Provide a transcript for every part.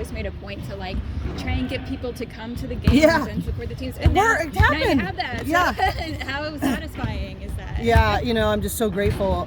always made a point to like try and get people to come to the games and support the teams. And now you have that. Yeah. So how satisfying is that? Yeah, I'm just so grateful,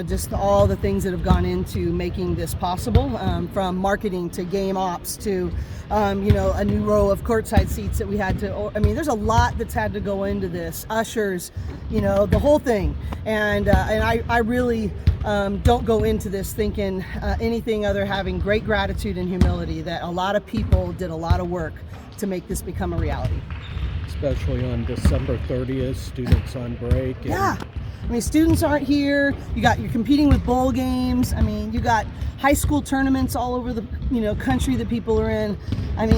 just all the things that have gone into making this possible, from marketing to game ops to, a new row of courtside seats that we had to, there's a lot that's had to go into this, ushers, the whole thing. And I really don't go into this thinking anything other having great gratitude and humility that a lot of people did a lot of work to make this become a reality. Especially on December 30th, students on break. Students aren't here. You're competing with bowl games. You got high school tournaments all over the country that people are in.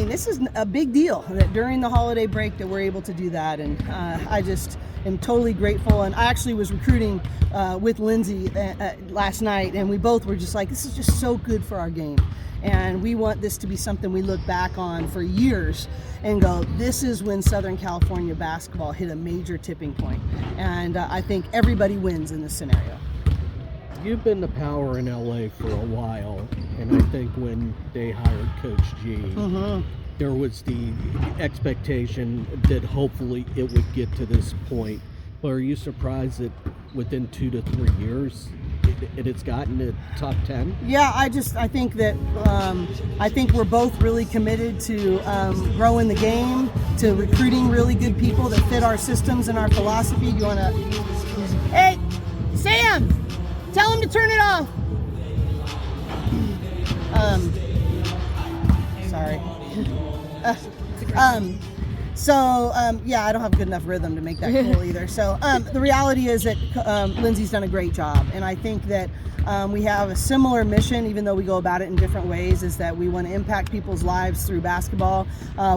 This is a big deal that during the holiday break that we're able to do that, and I just am totally grateful. And I actually was recruiting with Lindsay last night, and we both were just like, this is just so good for our game. And we want this to be something we look back on for years and go, this is when Southern California basketball hit a major tipping point. And I think everybody wins in this scenario. You've been the power in LA for a while, and I think when they hired Coach G, there was the expectation that hopefully it would get to this point. But are you surprised that within 2 to 3 years it's gotten to top 10? Yeah, I think that I think we're both really committed to growing the game, to recruiting really good people that fit our systems and our philosophy. Do you want to? Hey, Sam, tell him to turn it off. Sorry. I don't have good enough rhythm to make that cool either. So the reality is that Lindsay's done a great job, and I think that we have a similar mission, even though we go about it in different ways, is that we want to impact people's lives through basketball.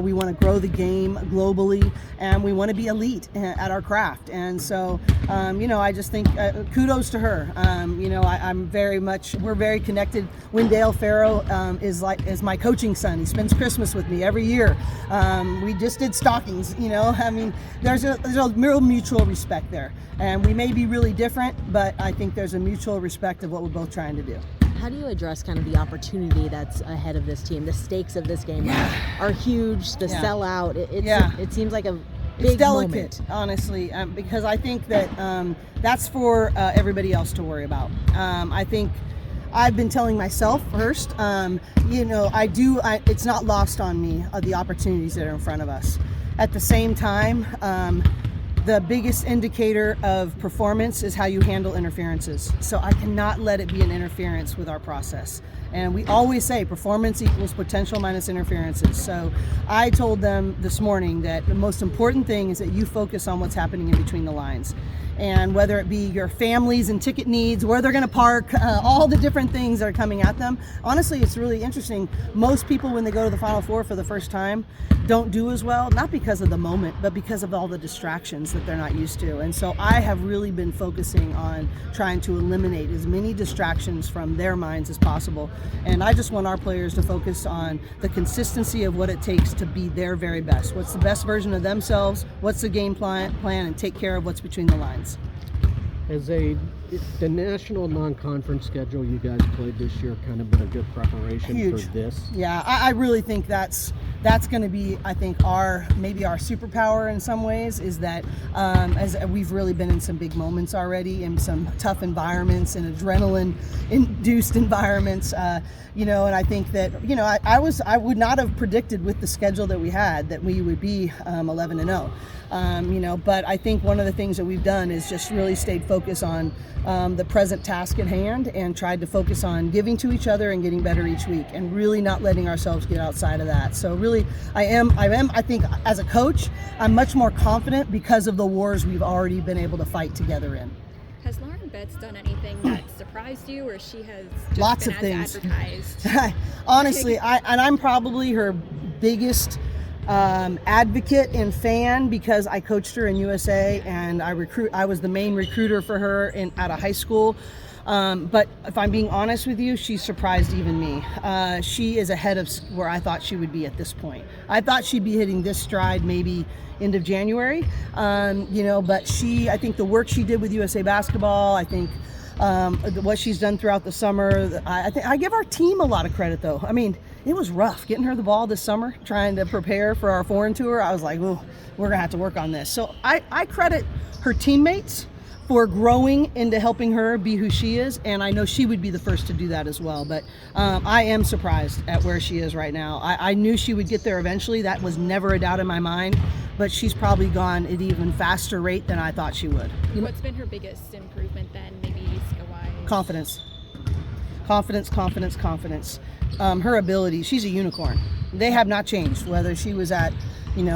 We want to grow the game globally, and we want to be elite at our craft. And so, I just think kudos to her. We're very connected. Wendell Farrow is my coaching son. He spends Christmas with me every year. We just did stockings, there's a real mutual respect there. And we may be really different, but I think there's a mutual respect of what we're both trying to do. How do you address kind of the opportunity that's ahead of this team? The stakes of this game are huge. The sellout, it seems like a big it's delicate, moment. Honestly, because I think that that's for everybody else to worry about. I think I've been telling myself first, it's not lost on me the opportunities that are in front of us. At the same time, the biggest indicator of performance is how you handle interferences. So I cannot let it be an interference with our process. And we always say performance equals potential minus interferences. So I told them this morning that the most important thing is that you focus on what's happening in between the lines. And whether it be your families and ticket needs, where they're going to park, all the different things that are coming at them. Honestly, it's really interesting. Most people, when they go to the Final Four for the first time, don't do as well, not because of the moment, but because of all the distractions that they're not used to. And so I have really been focusing on trying to eliminate as many distractions from their minds as possible. And I just want our players to focus on the consistency of what it takes to be their very best. What's the best version of themselves? What's the game plan? And take care of what's between the lines. Has the national non-conference schedule you guys played this year kind of been a good preparation for this? Yeah, I really think that's going to be, I think, maybe our superpower in some ways, is that as we've really been in some big moments already, in some tough environments and adrenaline-induced environments, and I think that, I would not have predicted with the schedule that we had that we would be 11-0. But I think one of the things that we've done is just really stayed focused on the present task at hand and tried to focus on giving to each other and getting better each week and really not letting ourselves get outside of that. So really, I think as a coach, I'm much more confident because of the wars we've already been able to fight together in. Has Lauren Betts done anything that surprised you, or she has just lots been of things advertised? Honestly, I'm probably her biggest advocate and fan, because I coached her in USA and I was the main recruiter for her out of high school. But if I'm being honest with you, she surprised even me. She is ahead of where I thought she would be at this point. I thought she'd be hitting this stride maybe end of January, but I think the work she did with USA Basketball, I think what she's done throughout the summer, I give our team a lot of credit though. it was rough getting her the ball this summer, trying to prepare for our foreign tour. I was like, ooh, we're going to have to work on this. So I credit her teammates for growing into helping her be who she is, and I know she would be the first to do that as well. But I am surprised at where she is right now. I knew she would get there eventually. That was never a doubt in my mind, but she's probably gone at an even faster rate than I thought she would. What's been her biggest improvement then, maybe skill-wise? Confidence. Her ability, she's a unicorn. They have not changed, whether she was at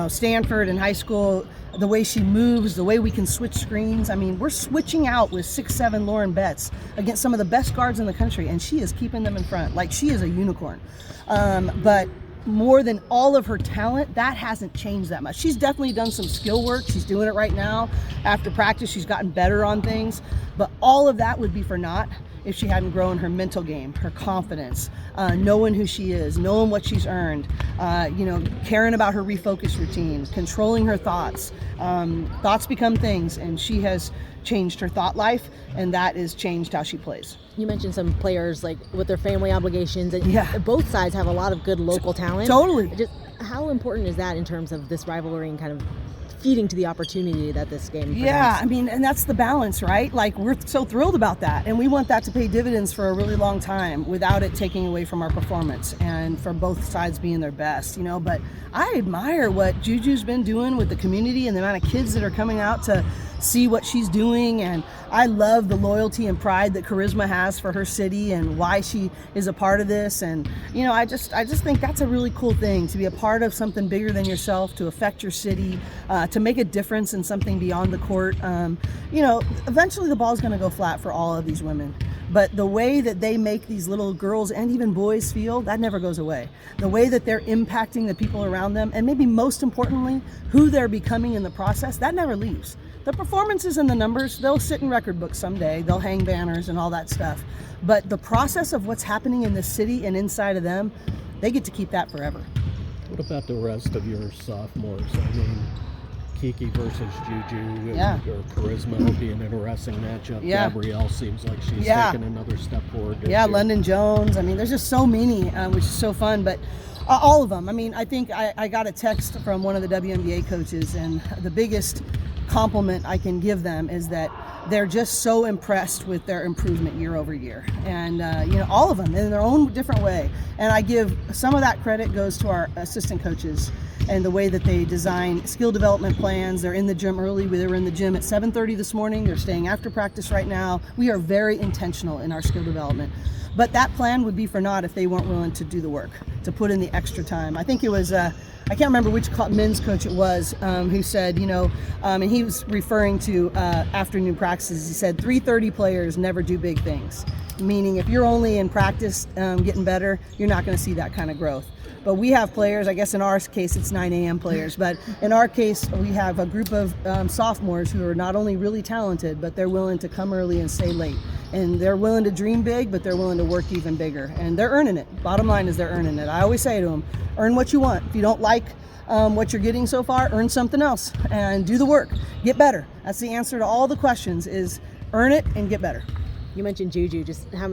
Stanford in high school. The way she moves, the way we can switch screens. I mean, we're switching out with 6'7" Lauren Betts against some of the best guards in the country, and she is keeping them in front. Like, she is a unicorn. But more than all of her talent, that hasn't changed that much. She's definitely done some skill work. She's doing it right now. After practice, she's gotten better on things. But all of that would be for naught if she hadn't grown her mental game, her confidence, knowing who she is, knowing what she's earned, caring about her refocus routine, controlling her thoughts. Thoughts become things, and she has changed her thought life, and that has changed how she plays. You mentioned some players like with their family obligations, and both sides have a lot of good local talent. Totally. Just how important is that in terms of this rivalry and kind of feeding to the opportunity that this game presents? Yeah, I mean, and that's the balance, right? Like, we're so thrilled about that, and we want that to pay dividends for a really long time without it taking away from our performance and for both sides being their best, but I admire what Juju's been doing with the community and the amount of kids that are coming out to see what she's doing, and I love the loyalty and pride that Charisma has for her city and why she is a part of this. And I just think that's a really cool thing, to be a part of something bigger than yourself, to affect your city, to make a difference in something beyond the court. Eventually the ball's going to go flat for all of these women, but the way that they make these little girls and even boys feel, that never goes away. The way that they're impacting the people around them, and maybe most importantly, who they're becoming in the process, that never leaves. The performances and the numbers, they'll sit in record books someday. They'll hang banners and all that stuff. But the process of what's happening in the city and inside of them, they get to keep that forever. What about the rest of your sophomores? I mean, Kiki versus Juju or Charisma will be an interesting matchup. Gabrielle seems like she's taking another step forward. London Jones. I mean, there's just so many, which is so fun. But all of them. I mean, I think I got a text from one of the WNBA coaches, and the biggest compliment I can give them is that they're just so impressed with their improvement year over year, and all of them in their own different way. And I give some of that credit goes to our assistant coaches and the way that they design skill development plans. They're in the gym early. They were in the gym at 7:30 this morning. They're staying after practice right now. We are very intentional in our skill development. But that plan would be for naught if they weren't willing to do the work, to put in the extra time. I think it was, I can't remember which men's coach it was, who said, and he was referring to afternoon practices. He said 3:30 players never do big things, meaning if you're only in practice getting better, you're not going to see that kind of growth. But we have players, I guess in our case it's 9 a.m. players, but in our case we have a group of sophomores who are not only really talented, but they're willing to come early and stay late. And they're willing to dream big, but they're willing to work even bigger. And they're earning it. Bottom line is they're earning it. I always say to them, earn what you want. If you don't like what you're getting so far, earn something else and do the work. Get better. That's the answer to all the questions, is earn it and get better. You mentioned Juju. Just how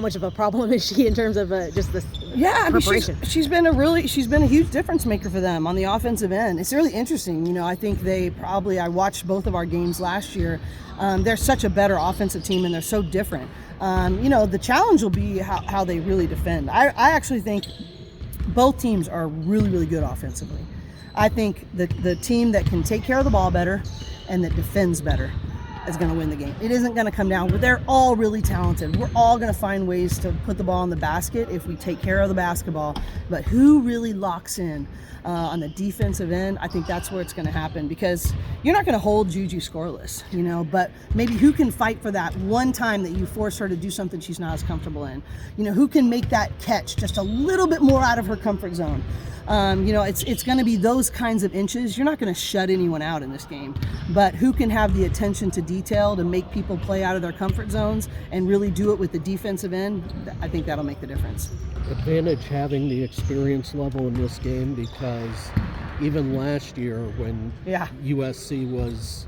much of a problem is she in terms of just this preparation? She's been a huge difference maker for them on the offensive end. It's really interesting. I think I watched both of our games last year. They're such a better offensive team, and they're so different. The challenge will be how they really defend. I actually think both teams are really, really good offensively. I think the team that can take care of the ball better and that defends better is going to win the game. It isn't going to come down, but they're all really talented. We're all going to find ways to put the ball in the basket if we take care of the basketball. But who really locks in on the defensive end, I think that's where it's going to happen, because you're not going to hold Juju scoreless, but maybe who can fight for that one time that you force her to do something she's not as comfortable in. Who can make that catch just a little bit more out of her comfort zone. It's going to be those kinds of inches. You're not going to shut anyone out in this game, but who can have the attention to detail to make people play out of their comfort zones and really do it with the defensive end, I think that'll make the difference. Advantage having the experience level in this game, because even last year when USC was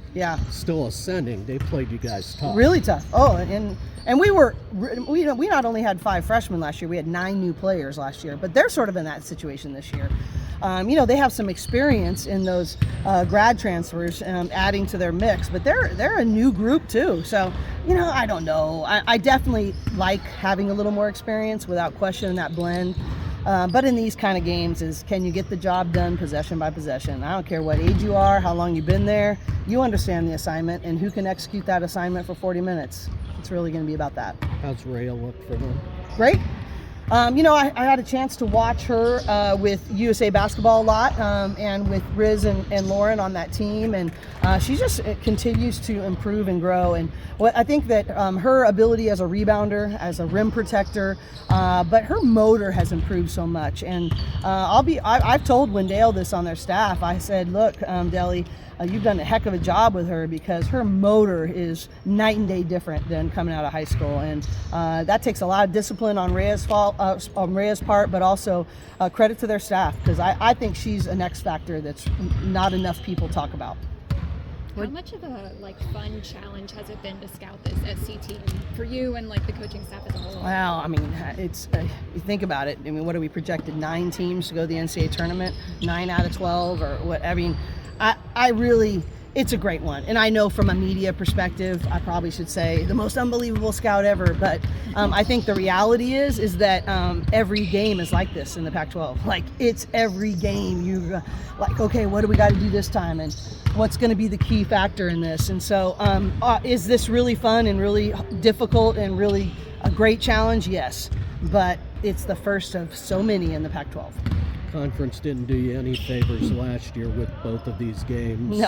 still ascending, they played you guys tough. Really tough. Oh, and we not only had 5 freshmen last year, we had 9 new players last year, but they're sort of in that situation this year. They have some experience in those grad transfers adding to their mix, but they're a new group too. So, I don't know. I definitely like having a little more experience without question in that blend. But in these kind of games can you get the job done possession by possession? I don't care what age you are, how long you've been there, you understand the assignment and who can execute that assignment for 40 minutes. It's really going to be about that. How's Rhea look for them? Great. I had a chance to watch her with USA Basketball a lot and with Riz and Lauren on that team, and she just continues to improve and grow. And I think that her ability as a rebounder, as a rim protector, but her motor has improved so much. And I've told Wendell this on their staff. I said, look, Deli, you've done a heck of a job with her because her motor is night and day different than coming out of high school, and that takes a lot of discipline on Rhea's part, but also credit to their staff, because I think she's an X factor that's not enough people talk about. How much of a fun challenge has it been to scout this SC team for you and the coaching staff as a whole? Well, I mean, it's you think about it. I mean, what are we projected? 9 teams to go to the NCAA tournament, 9 out of 12, or what? I mean, I really, it's a great one. And I know from a media perspective, I probably should say the most unbelievable scout ever. But I think the reality is that every game is like this in the Pac-12. It's every game. You okay, what do we got to do this time? And what's going to be the key factor in this? And so is this really fun and really difficult and really a great challenge? Yes. But it's the first of so many in the Pac-12. Conference didn't do you any favors last year with both of these games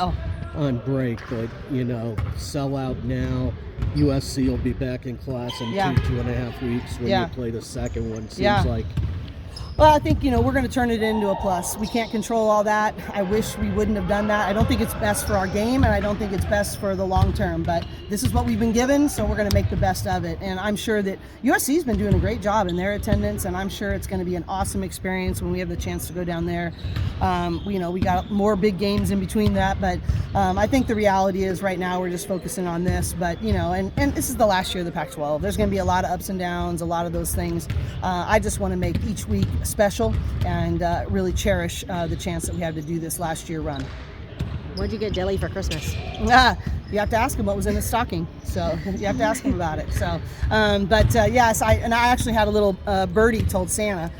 on break, but sell out now. USC will be back in class in 2.5 weeks when you play the second one. Seems like. Well, I think, we're going to turn it into a plus. We can't control all that. I wish we wouldn't have done that. I don't think it's best for our game, and I don't think it's best for the long term. But this is what we've been given, so we're going to make the best of it. And I'm sure that USC's been doing a great job in their attendance, and I'm sure it's going to be an awesome experience when we have the chance to go down there. We got more big games in between that, but I think the reality is right now we're just focusing on this. But, and this is the last year of the Pac-12. There's going to be a lot of ups and downs, a lot of those things. I just want to make each week special and really cherish the chance that we had to do this last year run. What'd you get Jelly for Christmas? You have to ask him what was in his stocking, so you have to ask him about it. So, yes, I actually had a little birdie told Santa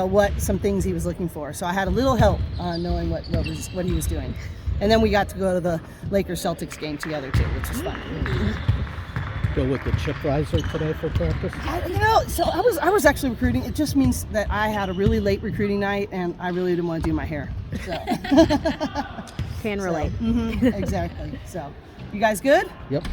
what some things he was looking for. So I had a little help knowing what he was doing, and then we got to go to the Lakers Celtics game together too, which was fun. Go with the chip riser today for practice? So I was actually recruiting. It just means that I had a really late recruiting night, and I really didn't want to do my hair. So. Can relate. Exactly. So, you guys good? Yep.